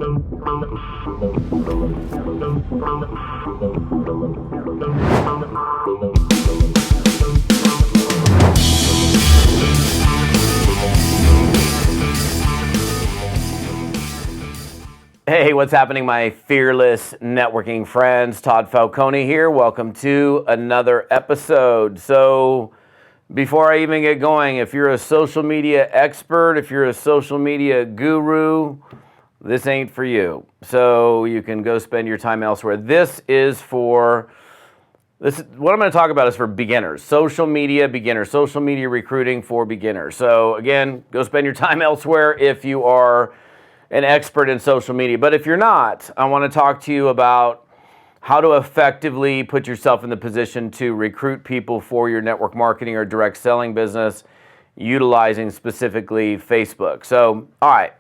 Hey, what's happening, my fearless networking friends? Todd Falcone here. Welcome to another episode. So, before I even get going, if you're a social media expert, if you're a social media guru, this ain't for you. So, you can go spend your time elsewhere. What I'm going to talk about is for beginners, social media beginners, social media recruiting for beginners. So, again, go spend your time elsewhere if you are an expert in social media. But if you're not, I want to talk to you about how to effectively put yourself in the position to recruit people for your network marketing or direct selling business utilizing specifically Facebook. So, all right.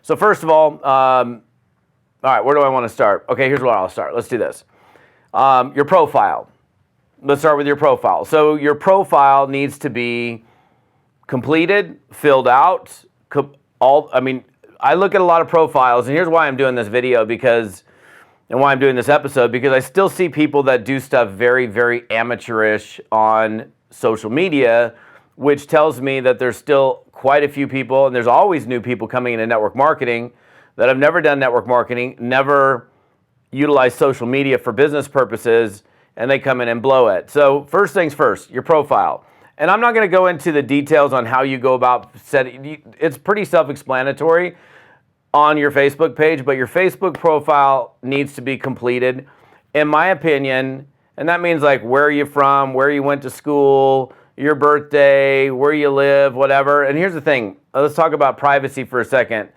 So first of all, where do I want to start? Okay, here's where I'll start. Let's do this. Your profile. Let's start with your profile. So your profile needs to be completed, filled out, I look at a lot of profiles, and here's why I'm doing this video and why I'm doing this episode, because I still see people that do stuff very, very amateurish on social media, which tells me that there's still quite a few people, and there's always new people coming into network marketing that have never done network marketing, never utilized social media for business purposes, and they come in and blow it. So first things first, your profile. And I'm not going to go into the details on how you go about setting. It's pretty self-explanatory on your Facebook page, but your Facebook profile needs to be completed, in my opinion. And that means like where are you from, where you went to school, your birthday, where you live, whatever. And here's the thing. Let's talk about privacy for a second.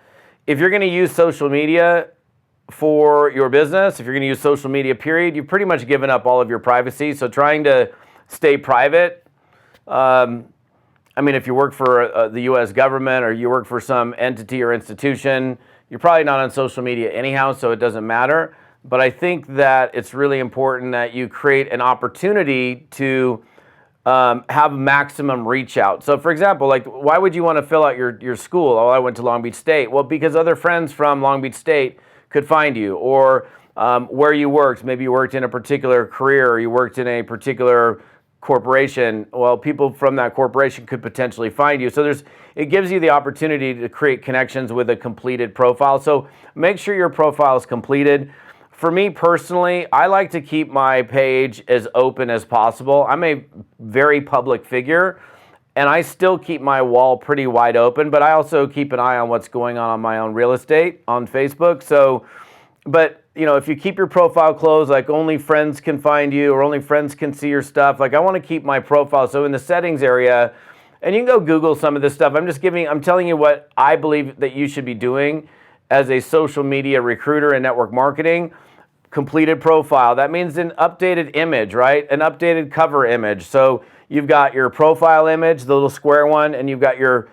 If you're going to use social media for your business, if you're going to use social media, period, you've pretty much given up all of your privacy. So trying to stay private, if you work for the U.S. government or you work for some entity or institution, you're probably not on social media anyhow, so it doesn't matter. But I think that it's really important that you create an opportunity to have maximum reach out. So for example, like why would you want to fill out your school? Oh, I went to Long Beach State. Well, because other friends from Long Beach State could find you. Or where you worked. Maybe you worked in a particular career or you worked in a particular corporation. Well, people from that corporation could potentially find you. So it gives you the opportunity to create connections with a completed profile. So make sure your profile is completed. For me personally, I like to keep my page as open as possible. I'm a very public figure, and I still keep my wall pretty wide open, but I also keep an eye on what's going on my own real estate on Facebook. But if you keep your profile closed, like only friends can find you or only friends can see your stuff, like I want to keep my profile. So in the settings area, and you can go Google some of this stuff. I'm telling you what I believe that you should be doing as a social media recruiter in network marketing. Completed profile. That means an updated image, right? An updated cover image. So you've got your profile image, the little square one, and you've got your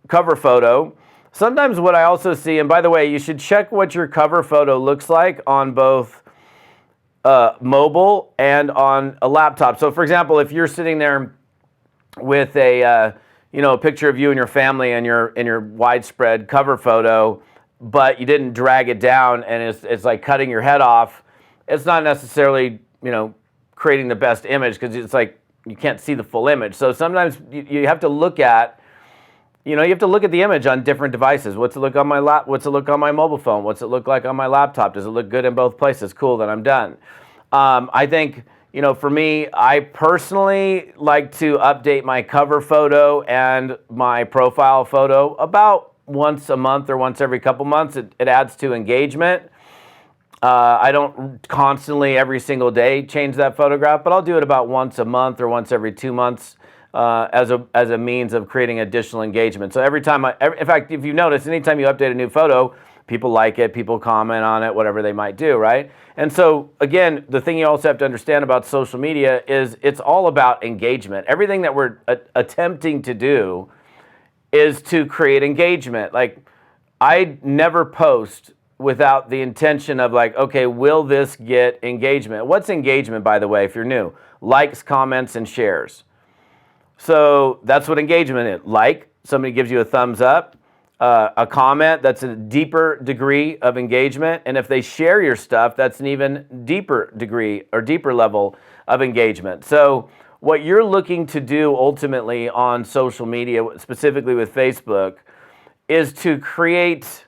cover photo. Sometimes what I also see, and by the way, you should check what your cover photo looks like on both mobile and on a laptop. So for example, if you're sitting there with a picture of you and your family and your widespread cover photo, but you didn't drag it down and it's like cutting your head off, it's not necessarily creating the best image because it's like you can't see the full image. So sometimes you have to look at the image on different devices. What's it look on my What's it look on my mobile phone? What's it look like on my laptop? Does it look good in both places? Cool, then I'm done. I think, for me, I personally like to update my cover photo and my profile photo about once a month or once every couple months. It adds to engagement. I don't constantly every single day change that photograph, but I'll do it about once a month or once every 2 months. As a means of creating additional engagement. So in fact, if you notice, anytime you update a new photo, people like it, people comment on it, whatever they might do, right? And so again, the thing you also have to understand about social media is it's all about engagement. Everything that we're attempting to do is to create engagement. Like, I never post without the intention of like, okay, will this get engagement? What's engagement, by the way, if you're new? Likes, comments, and shares. So that's what engagement is. Like, somebody gives you a thumbs up. a comment, that's a deeper degree of engagement. And if they share your stuff, that's an even deeper degree or deeper level of engagement. So what you're looking to do ultimately on social media, specifically with Facebook, is to create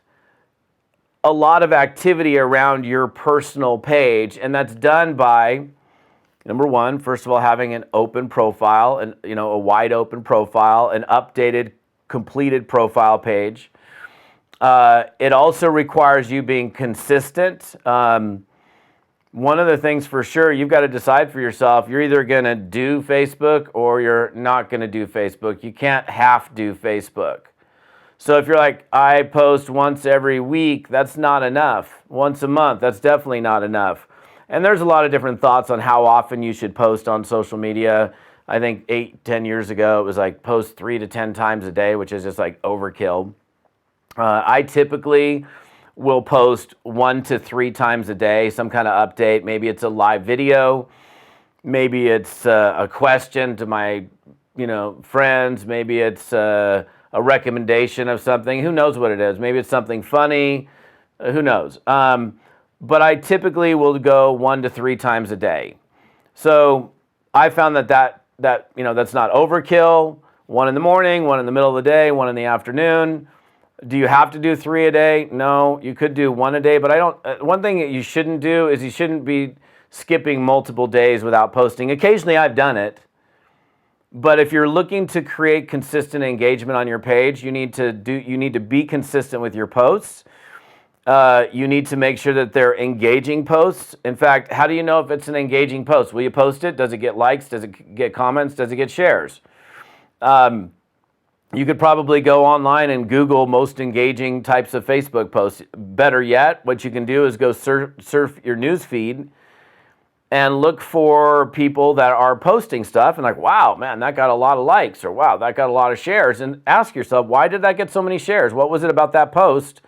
a lot of activity around your personal page. And that's done by, number one, first of all, having an open profile and, a wide open profile, an updated, completed profile page. It also requires you being consistent. One of the things for sure, you've got to decide for yourself, you're either going to do Facebook or you're not going to do Facebook. You can't half do Facebook. So if you're like, I post once every week, that's not enough. Once a month, that's definitely not enough. And there's a lot of different thoughts on how often you should post on social media. I think 8-10 years ago, it was like post 3 to 10 times a day, which is just like overkill. I typically will post 1 to 3 times a day, some kind of update. Maybe it's a live video. Maybe it's a question to my, friends. Maybe it's a recommendation of something. Who knows what it is? Maybe it's something funny. Who knows? But I typically will go 1 to 3 times a day. So I found that's not overkill. 1 in the morning, 1 in the middle of the day, 1 in the afternoon. Do you have to do 3 a day? No, you could do 1 a day, but one thing that you shouldn't do is you shouldn't be skipping multiple days without posting. Occasionally I've done it, but if you're looking to create consistent engagement on your page, you need to be consistent with your posts. You need to make sure that they're engaging posts. In fact, how do you know if it's an engaging post? Will you post it? Does it get likes? Does it get comments? Does it get shares? You could probably go online and Google most engaging types of Facebook posts. Better yet, what you can do is go surf your news feed and look for people that are posting stuff and like, wow, man, that got a lot of likes, or wow, that got a lot of shares. And ask yourself, why did that get so many shares? What was it about that post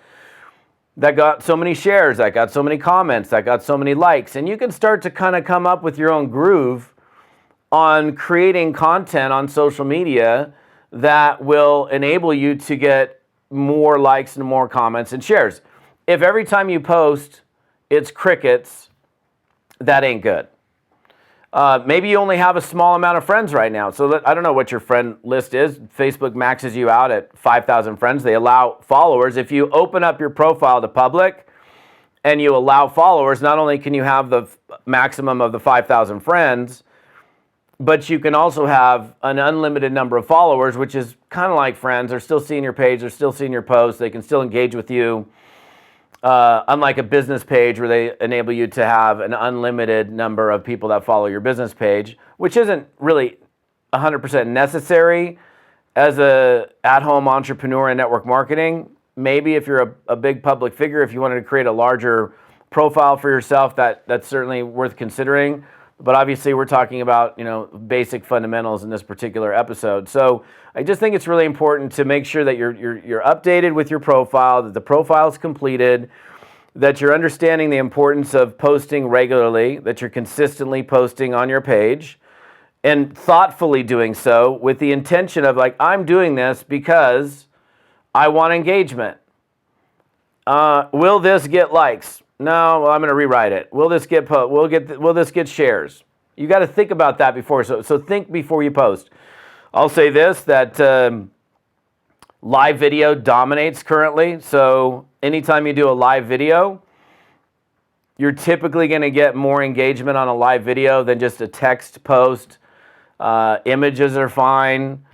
that got so many shares, that got so many comments, that got so many likes? And you can start to kind of come up with your own groove on creating content on social media that will enable you to get more likes and more comments and shares. If every time you post, it's crickets, that ain't good. Maybe you only have a small amount of friends right now. So I don't know what your friend list is. Facebook maxes you out at 5,000 friends. They allow followers. If you open up your profile to public and you allow followers, not only can you have the maximum of the 5,000 friends, but you can also have an unlimited number of followers, which is kind of like friends. They're still seeing your page. They're still seeing your posts. They can still engage with you. Unlike a business page where they enable you to have an unlimited number of people that follow your business page, which isn't really 100% necessary as a at-home entrepreneur in network marketing. Maybe if you're a big public figure, if you wanted to create a larger profile for yourself, that's certainly worth considering. But obviously we're talking about, basic fundamentals in this particular episode. So I just think it's really important to make sure that you're updated with your profile, that the profile is completed, that you're understanding the importance of posting regularly, that you're consistently posting on your page, and thoughtfully doing so with the intention of like, I'm doing this because I want engagement. Will this get likes? No, well, I'm going to rewrite it. Will this get will this get shares? You got to think about that before. So think before you post. I'll say this, that live video dominates currently. So anytime you do a live video, you're typically going to get more engagement on a live video than just a text post. Images are fine.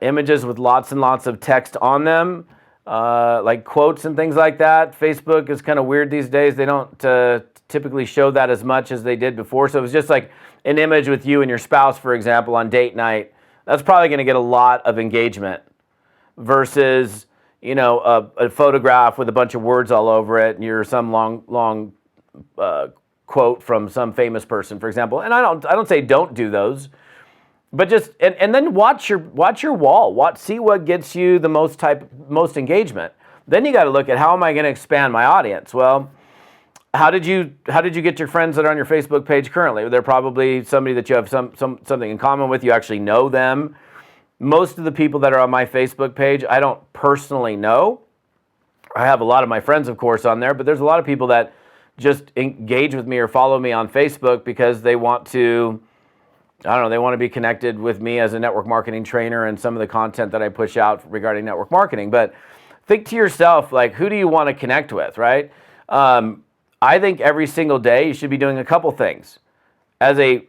Images with lots and lots of text on them. Like quotes and things like that. Facebook is kind of weird these days. They don't typically show that as much as they did before. So it was just like an image with you and your spouse, for example, on date night. That's probably going to get a lot of engagement versus, a photograph with a bunch of words all over it and you're some long quote from some famous person, for example. And I don't say don't do those. But just and then watch your wall. See what gets you the most engagement. Then you got to look at, how am I going to expand my audience? Well, how did you get your friends that are on your Facebook page currently? They're probably somebody that you have something in common with. You actually know them. Most of the people that are on my Facebook page, I don't personally know. I have a lot of my friends, of course, on there, but there's a lot of people that just engage with me or follow me on Facebook because they want to, I don't know, they want to be connected with me as a network marketing trainer and some of the content that I push out regarding network marketing. But think to yourself, like, who do you want to connect with, right? I think every single day you should be doing a couple things. As a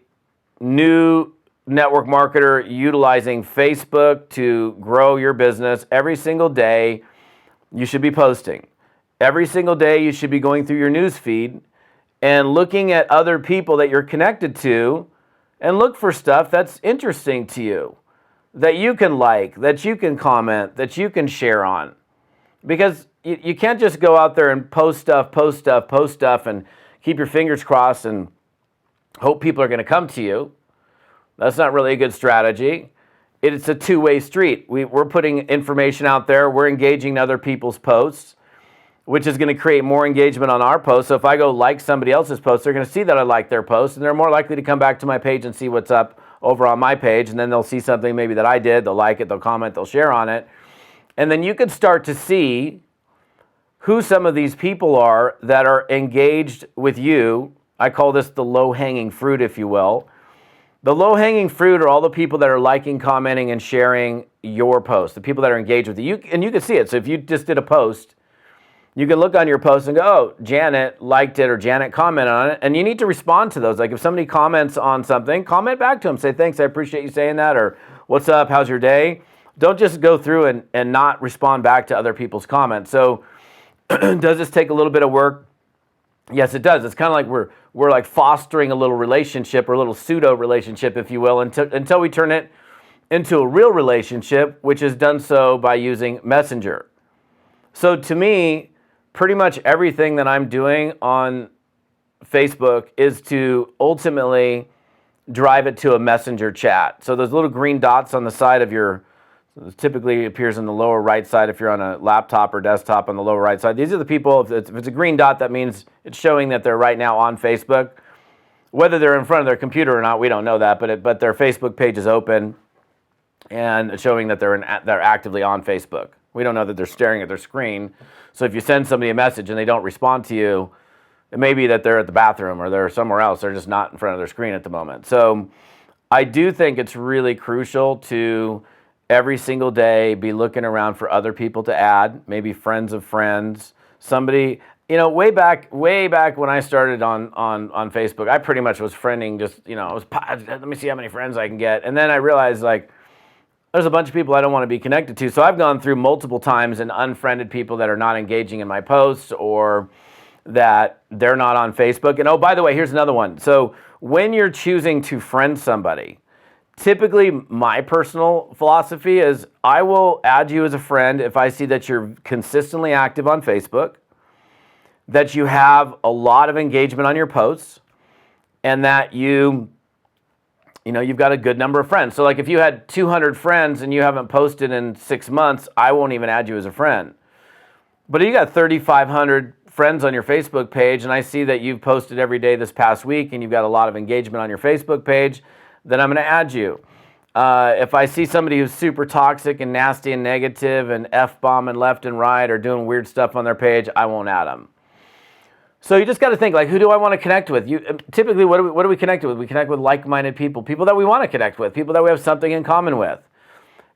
new network marketer utilizing Facebook to grow your business, every single day you should be posting. Every single day you should be going through your news feed and looking at other people that you're connected to and look for stuff that's interesting to you, that you can like, that you can comment, that you can share on. Because you can't just go out there and post stuff, and keep your fingers crossed and hope people are going to come to you. That's not really a good strategy. It's a two-way street. We're putting information out there. We're engaging other people's posts, which is going to create more engagement on our posts. So if I go like somebody else's post, they're going to see that I like their post, and they're more likely to come back to my page and see what's up over on my page, and then they'll see something maybe that I did. They'll like it, they'll comment, they'll share on it. And then you could start to see who some of these people are that are engaged with you. I call this the low-hanging fruit, if you will. The low-hanging fruit are all the people that are liking, commenting, and sharing your post, the people that are engaged with you. And you can see it. So if you just did a post, you can look on your post and go, oh, Janet liked it or Janet commented on it. And you need to respond to those. Like if somebody comments on something, comment back to them. Say, thanks, I appreciate you saying that. Or what's up, how's your day? Don't just go through and not respond back to other people's comments. So does this take a little bit of work? Yes, it does. It's kind of like we're like fostering a little relationship or a little pseudo relationship, if you will, until we turn it into a real relationship, which is done so by using Messenger. So to me, pretty much everything that I'm doing on Facebook is to ultimately drive it to a Messenger chat. So those little green dots on the side of your, typically appears in the lower right side if you're on a laptop or desktop on the lower right side. These are the people, if it's a green dot, that means it's showing that they're right now on Facebook. Whether they're in front of their computer or not, we don't know that, but their Facebook page is open and it's showing that they're actively on Facebook. We don't know that they're staring at their screen. So if you send somebody a message and they don't respond to you, it may be that they're at the bathroom or they're somewhere else. They're just not in front of their screen at the moment. So I do think it's really crucial to every single day be looking around for other people to add, maybe friends of friends, somebody, way back when I started on Facebook, I pretty much was friending just, let me see how many friends I can get. And then I realized there's a bunch of people I don't want to be connected to. So I've gone through multiple times and unfriended people that are not engaging in my posts or that they're not on Facebook. And oh, by the way, here's another one. So when you're choosing to friend somebody, typically, my personal philosophy is I will add you as a friend if I see that you're consistently active on Facebook, that you have a lot of engagement on your posts, and that you've got a good number of friends. So like if you had 200 friends and you haven't posted in 6 months, I won't even add you as a friend. But if you got 3,500 friends on your Facebook page and I see that you've posted every day this past week and you've got a lot of engagement on your Facebook page, then I'm going to add you. If I see somebody who's super toxic and nasty and negative and F-bombing left and right or doing weird stuff on their page, I won't add them. So you just got to think, who do I want to connect with? Typically, what do we connect with? We connect with like-minded people that we want to connect with, people that we have something in common with.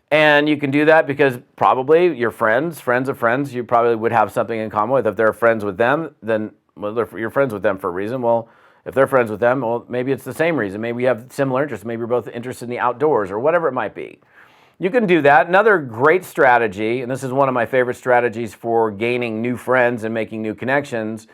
And you can do that because probably your friends of friends, you probably would have something in common with. If they're friends with them, then you're friends with them for a reason. Well, if they're friends with them, well, maybe it's the same reason. Maybe you have similar interests. Maybe you're both interested in the outdoors or whatever it might be. You can do that. Another great strategy, and this is one of my favorite strategies for gaining new friends and making new connections,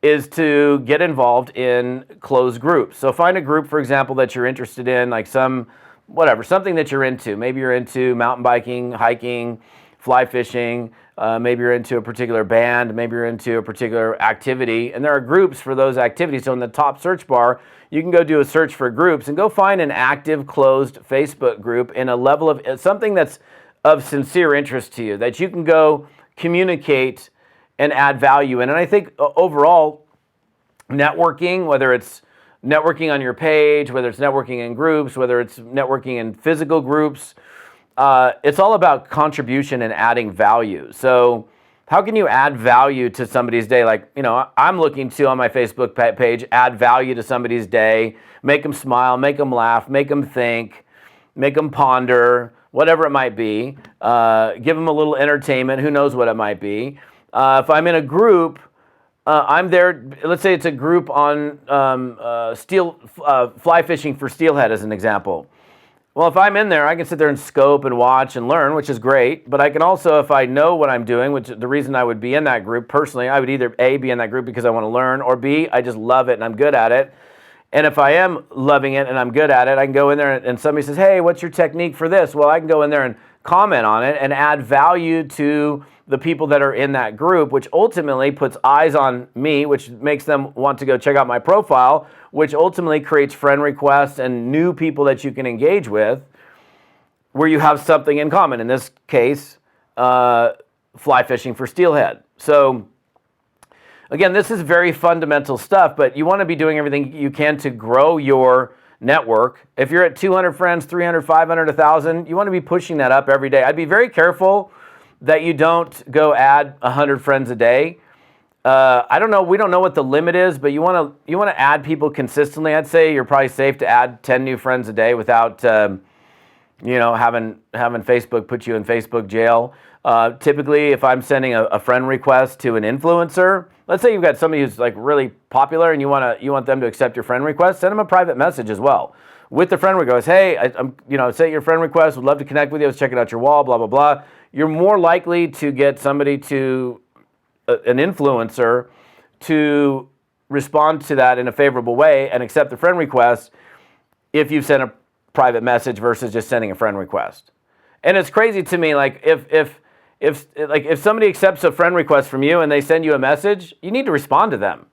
is to get involved in closed groups. So find a group, for example, that you're interested in, like something that you're into. Maybe you're into mountain biking, hiking, fly fishing. Maybe you're into a particular band, maybe you're into a particular activity, and there are groups for those activities. So in the top search bar, you can go do a search for groups and go find an active closed Facebook group in a level of something that's of sincere interest to you, that you can go communicate and add value in. And I think overall, networking, whether it's networking on your page, whether it's networking in groups, whether it's networking in physical groups, it's all about contribution and adding value. So how can you add value to somebody's day? Like, I'm looking to, on my Facebook page, add value to somebody's day, make them smile, make them laugh, make them think, make them ponder, whatever it might be. Give them a little entertainment. Who knows what it might be. If I'm in a group, I'm there. Let's say it's a group on fly fishing for steelhead as an example. Well, if I'm in there, I can sit there and scope and watch and learn, which is great. But I can also, if I know what I'm doing, which the reason I would be in that group personally, I would either A, be in that group because I want to learn, or B, I just love it and I'm good at it. And if I am loving it and I'm good at it, I can go in there and somebody says, hey, what's your technique for this? Well, I can go in there and comment on it and add value to the people that are in that group, which ultimately puts eyes on me, which makes them want to go check out my profile, which ultimately creates friend requests and new people that you can engage with where you have something in common. In this case, fly fishing for steelhead. So again, this is very fundamental stuff, but you want to be doing everything you can to grow your network. If you're at 200 friends, 300, 500, 1,000, you want to be pushing that up every day. I'd be very careful that you don't go add 100 friends a day. I don't know. We don't know what the limit is, but you want to add people consistently. I'd say you're probably safe to add 10 new friends a day without having Facebook put you in Facebook jail. Typically, if I'm sending a friend request to an influencer, let's say you've got somebody who's like really popular and you want them to accept your friend request, send them a private message as well with the friend request. Hey, I'm sent your friend request. Would love to connect with you. I was checking out your wall. Blah blah blah. You're more likely to get somebody to an influencer to respond to that in a favorable way and accept the friend request if you've sent a private message versus just sending a friend request. And it's crazy to me, like if somebody accepts a friend request from you and they send you a message, you need to respond to them.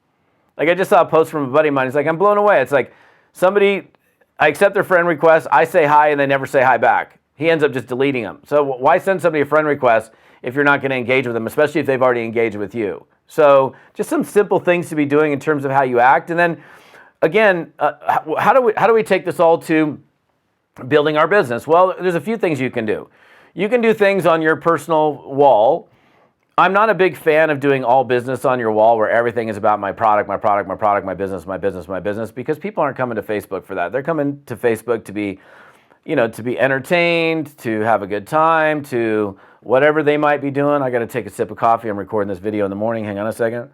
Like I just saw a post from a buddy of mine. He's like, I'm blown away. It's like I accept their friend request, I say hi, and they never say hi back. He ends up just deleting them. So why send somebody a friend request if you're not going to engage with them, especially if they've already engaged with you? So just some simple things to be doing in terms of how you act. And then again, how do we take this all to building our business? Well, there's a few things you can do. You can do things on your personal wall. I'm not a big fan of doing all business on your wall where everything is about my product, my business, because people aren't coming to Facebook for that. They're coming to Facebook to be entertained, to have a good time, to whatever they might be doing. I got to take a sip of coffee. I'm recording this video in the morning. Hang on a second.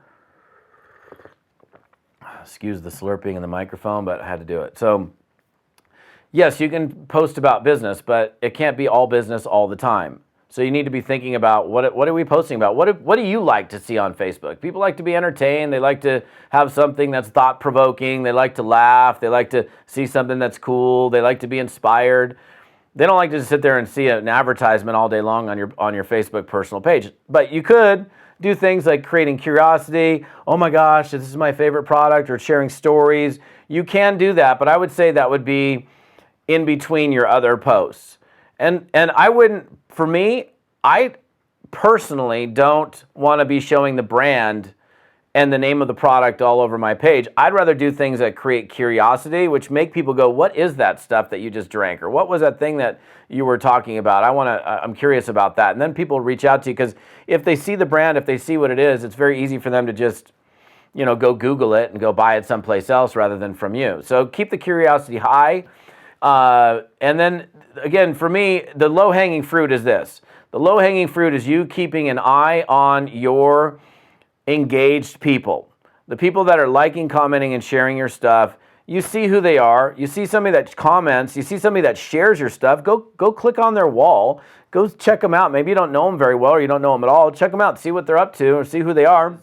Excuse the slurping in the microphone, but I had to do it. So yes, you can post about business, but it can't be all business all the time. So you need to be thinking about what are we posting about? What do you like to see on Facebook? People like to be entertained. They like to have something that's thought-provoking. They like to laugh. They like to see something that's cool. They like to be inspired. They don't like to just sit there and see an advertisement all day long on your Facebook personal page. But you could do things like creating curiosity. Oh my gosh, this is my favorite product, or sharing stories. You can do that, but I would say that would be in between your other posts. And I wouldn't, for me, I personally don't want to be showing the brand and the name of the product all over my page. I'd rather do things that create curiosity, which make people go, what is that stuff that you just drank? Or what was that thing that you were talking about? I'm curious about that. And then people reach out to you, because if they see the brand, if they see what it is, it's very easy for them to just, go Google it and go buy it someplace else rather than from you. So keep the curiosity high. And then again, for me, the low-hanging fruit is this. The low-hanging fruit is you keeping an eye on your engaged people. The people that are liking, commenting, and sharing your stuff. You see who they are. You see somebody that comments. You see somebody that shares your stuff. Go click on their wall. Go check them out. Maybe you don't know them very well, or you don't know them at all. Check them out. See what they're up to, or see who they are.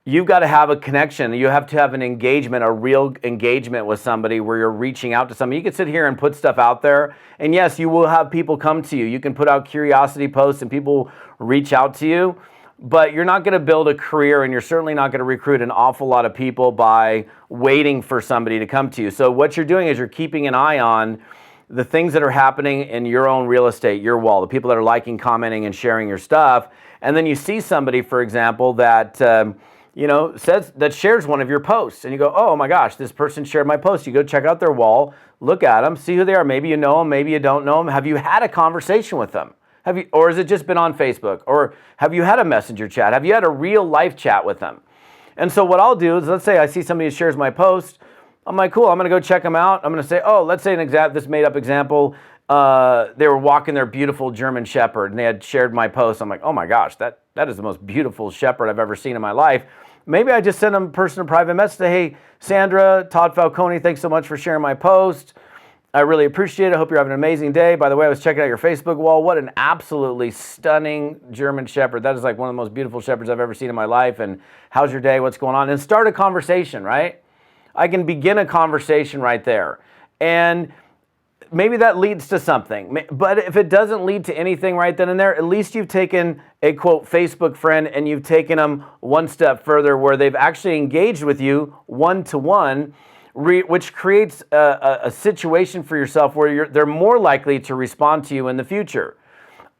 You've got to have a connection. You have to have an engagement, a real engagement with somebody where you're reaching out to somebody. You can sit here and put stuff out there, and yes, you will have people come to you. You can put out curiosity posts and people reach out to you, but you're not going to build a career, and you're certainly not going to recruit an awful lot of people by waiting for somebody to come to you. So what you're doing is you're keeping an eye on the things that are happening in your own real estate, your wall, the people that are liking, commenting, and sharing your stuff. And then you see somebody, for example, that shares one of your posts, and you go, oh my gosh, this person shared my post. You go check out their wall, look at them, see who they are. Maybe you know them, maybe you don't know them. Have you had a conversation with them? Or has it just been on Facebook? Or have you had a messenger chat? Have you had a real life chat with them? And so what I'll do is, let's say I see somebody who shares my post. I'm like, cool, I'm going to go check them out. I'm going to say, oh, let's say this made up example. They were walking their beautiful German Shepherd, and they had shared my post. I'm like, oh my gosh, that is the most beautiful shepherd I've ever seen in my life. Maybe I just send them a personal private message, say, hey, Sandra, Todd Falcone, thanks so much for sharing my post. I really appreciate it. I hope you're having an amazing day. By the way, I was checking out your Facebook wall. What an absolutely stunning German Shepherd. That is like one of the most beautiful shepherds I've ever seen in my life. And how's your day? What's going on? And start a conversation, right? I can begin a conversation right there. And maybe that leads to something. But if it doesn't lead to anything right then and there, at least you've taken a, quote, Facebook friend and you've taken them one step further where they've actually engaged with you one-to-one, which creates a situation for yourself where they're more likely to respond to you in the future.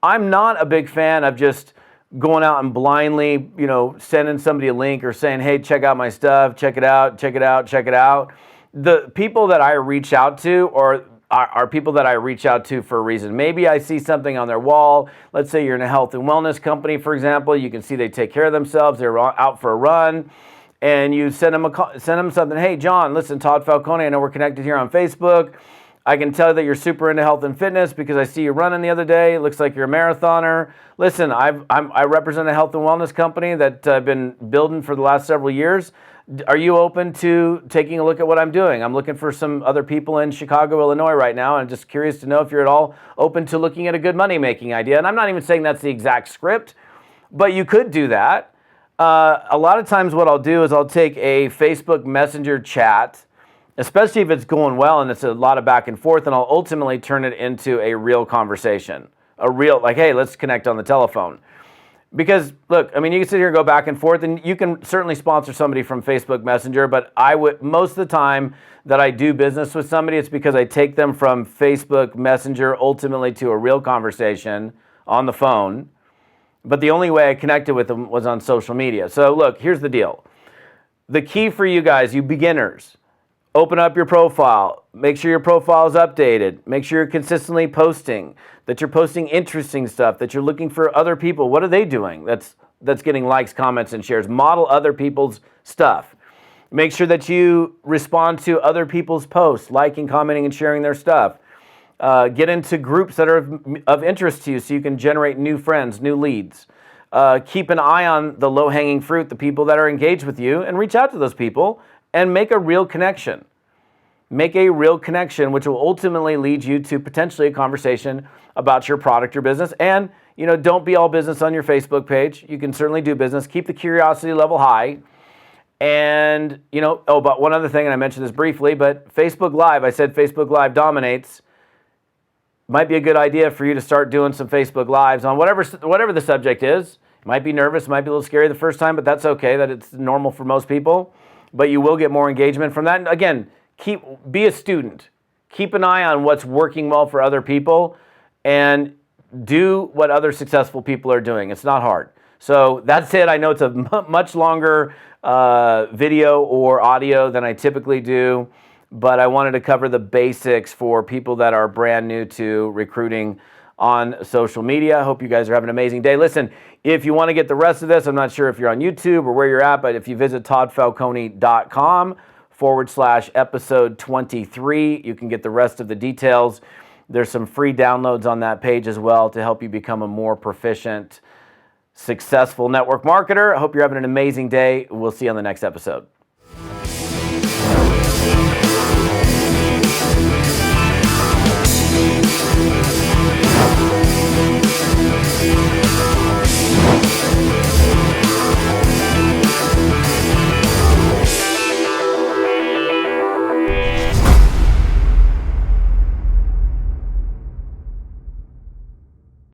I'm not a big fan of just going out and blindly, sending somebody a link or saying, hey, check out my stuff, check it out, check it out, check it out. The people that I reach out to are people that I reach out to for a reason. Maybe I see something on their wall. Let's say you're in a health and wellness company, for example. You can see they take care of themselves. They're out for a run. And you send them something. Hey, John, listen, Todd Falcone, I know we're connected here on Facebook. I can tell that you're super into health and fitness because I see you running the other day. It looks like you're a marathoner. Listen, I represent a health and wellness company that I've been building for the last several years. Are you open to taking a look at what I'm doing? I'm looking for some other people in Chicago, Illinois right now. And I'm just curious to know if you're at all open to looking at a good money-making idea. And I'm not even saying that's the exact script, but you could do that. A lot of times what I'll do is I'll take a Facebook Messenger chat, especially if it's going well and it's a lot of back and forth, and I'll ultimately turn it into a real conversation. Like, hey, let's connect on the telephone. Because, look, you can sit here and go back and forth, and you can certainly sponsor somebody from Facebook Messenger, but most of the time that I do business with somebody, it's because I take them from Facebook Messenger ultimately to a real conversation on the phone. But the only way I connected with them was on social media. So look, here's the deal. The key for you guys, you beginners, open up your profile. Make sure your profile is updated. Make sure you're consistently posting, that you're posting interesting stuff, that you're looking for other people. What are they doing that's getting likes, comments, and shares? Model other people's stuff. Make sure that you respond to other people's posts, liking, commenting, and sharing their stuff. Get into groups that are of interest to you so you can generate new friends, new leads. Keep an eye on the low-hanging fruit, the people that are engaged with you, and reach out to those people and make a real connection. Make a real connection, which will ultimately lead you to potentially a conversation about your product or business. And, don't be all business on your Facebook page. You can certainly do business. Keep the curiosity level high. And, but one other thing, and I mentioned this briefly, but Facebook Live, I said Facebook Live dominates. Might be a good idea for you to start doing some Facebook Lives on whatever the subject is. You might be nervous, might be a little scary the first time, but that's okay. That it's normal for most people. But you will get more engagement from that. And again, be a student. Keep an eye on what's working well for other people and do what other successful people are doing. It's not hard. So that's it. I know it's a much longer video or audio than I typically do, but I wanted to cover the basics for people that are brand new to recruiting on social media. I hope you guys are having an amazing day. Listen, if you want to get the rest of this, I'm not sure if you're on YouTube or where you're at, but if you visit toddfalcone.com/episode 23, you can get the rest of the details. There's some free downloads on that page as well to help you become a more proficient, successful network marketer. I hope you're having an amazing day. We'll see you on the next episode.